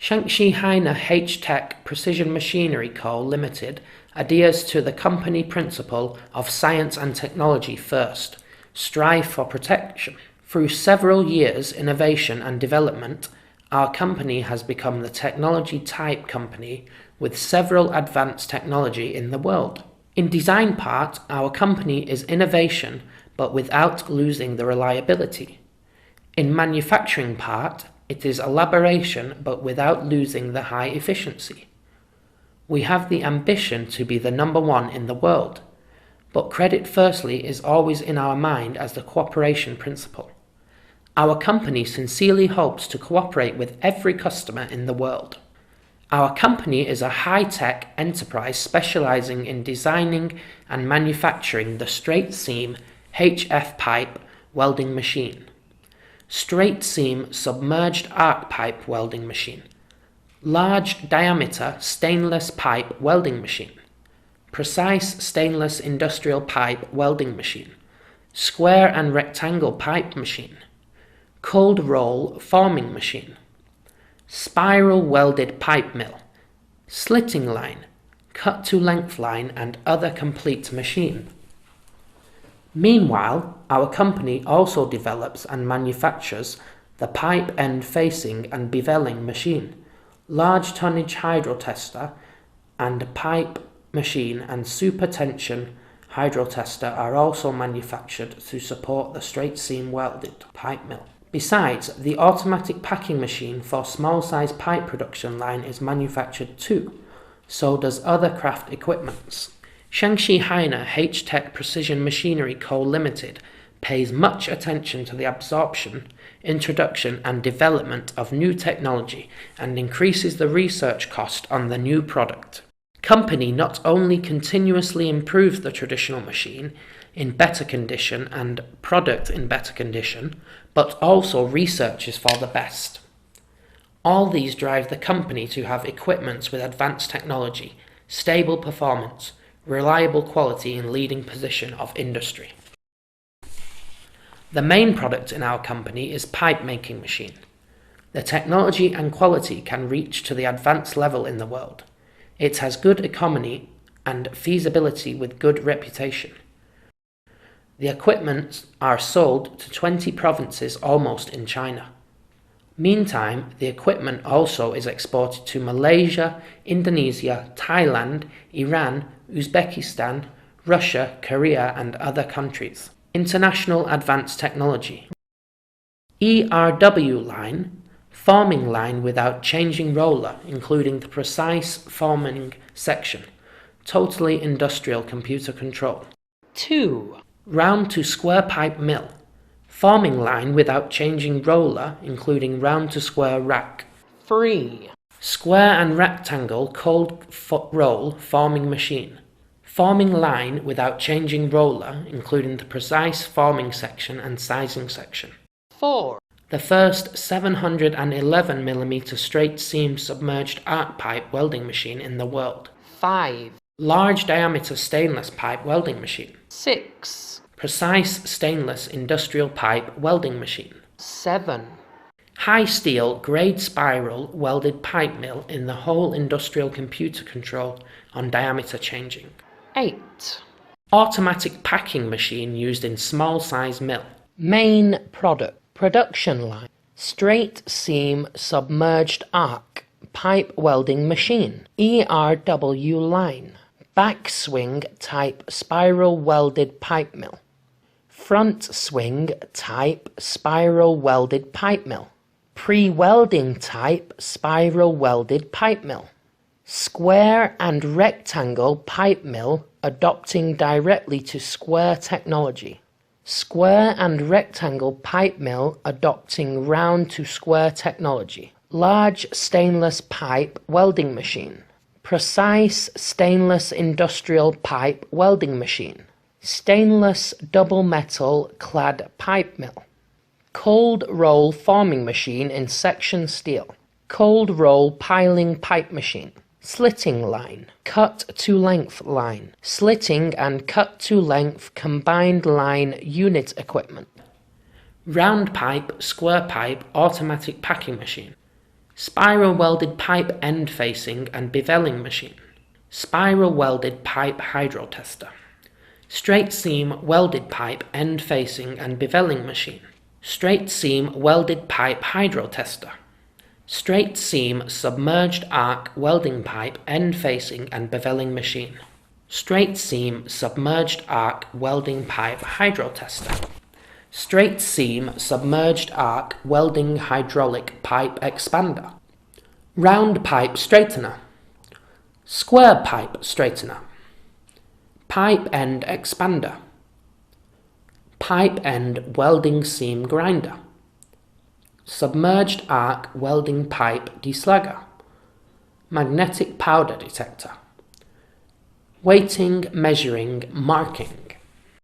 Shanxi Hainai H-Tech Precision Machinery Co. Limited adheres to the company principle of science and technology first, strive for protection. Through several years' innovation and development, our company has become the technology type company with several advanced technology in the world. In design part, our company is innovation but without losing the reliability. In manufacturing part, it is elaboration but without losing the high efficiency. We have the ambition to be the number one in the world, but credit firstly is always in our mind as the cooperation principle. Our company sincerely hopes to cooperate with every customer in the world. Our company is a high-tech enterprise specializing in designing and manufacturing the straight seam HF pipe welding machine, straight seam submerged arc pipe welding machine, large diameter stainless pipe welding machine, precise stainless industrial pipe welding machine, square and rectangle pipe machine, cold roll forming machine, spiral welded pipe mill, slitting line, cut-to-length line and other complete machine. Meanwhile, our company also develops and manufactures the pipe end facing and beveling machine, large tonnage hydrotester and pipe machine and super tension hydrotester are also manufactured to support the straight seam welded pipe mill. Besides, the automatic packing machine for small size pipe production line is manufactured too, so does other craft equipments. Shanxi Hainai H-Tech Precision Machinery Co. Limited pays much attention to the absorption, introduction and development of new technology and increases the research cost on the new product. Company not only continuously improves the traditional machine in better condition and product in better condition, but also researches for the best. All these drive the company to have equipment with advanced technology, stable performance, reliable quality and leading position of industry. The main product in our company is pipe making machine. The technology and quality can reach to the advanced level in the world. It has good economy and feasibility with good reputation. The equipment are sold to 20 provinces almost in China. Meantime, the equipment also is exported to Malaysia, Indonesia, Thailand, Iran, Uzbekistan, Russia, Korea and other countries. International Advanced Technology. ERW line, forming line without changing roller, including the precise forming section, totally industrial computer control. 2. Round to square pipe mill, forming line without changing roller, including round to square rack. 3. Square and rectangle cold roll forming machine, forming line without changing roller, including the precise forming section and sizing section. 4. The first 711mm straight seam submerged arc pipe welding machine in the world. 5. Large diameter stainless pipe welding machine. 6. Precise stainless industrial pipe welding machine. 7. High steel grade spiral welded pipe mill in the whole industrial computer control on diameter changing. 8. Automatic packing machine used in small size mill. Main product. Production line. Straight seam submerged arc pipe welding machine. ERW line. Backswing type spiral welded pipe mill. Front swing type spiral welded pipe mill. Pre-welding type spiral welded pipe mill. Square and rectangle pipe mill adopting directly to square technology. Square and rectangle pipe mill adopting round to square technology. Large stainless pipe welding machine. Precise stainless industrial pipe welding machine. Stainless double metal clad pipe mill. Cold roll forming machine in section steel. Cold roll piling pipe machine. Slitting line. Cut to length line. Slitting and cut to length combined line unit equipment. Round pipe, square pipe automatic packing machine. Spiral welded pipe end facing and beveling machine. Spiral welded pipe hydrotester. Straight seam welded pipe end facing and beveling machine. Straight seam welded pipe hydrotester. Straight seam submerged arc welding pipe end facing and beveling machine. Straight seam submerged arc welding pipe hydrotester. Straight seam submerged arc welding hydraulic pipe expander. Round pipe straightener. Square pipe straightener. Pipe end expander. Pipe end welding seam grinder. Submerged arc welding pipe deslagger. Magnetic powder detector. Weighting, measuring, marking.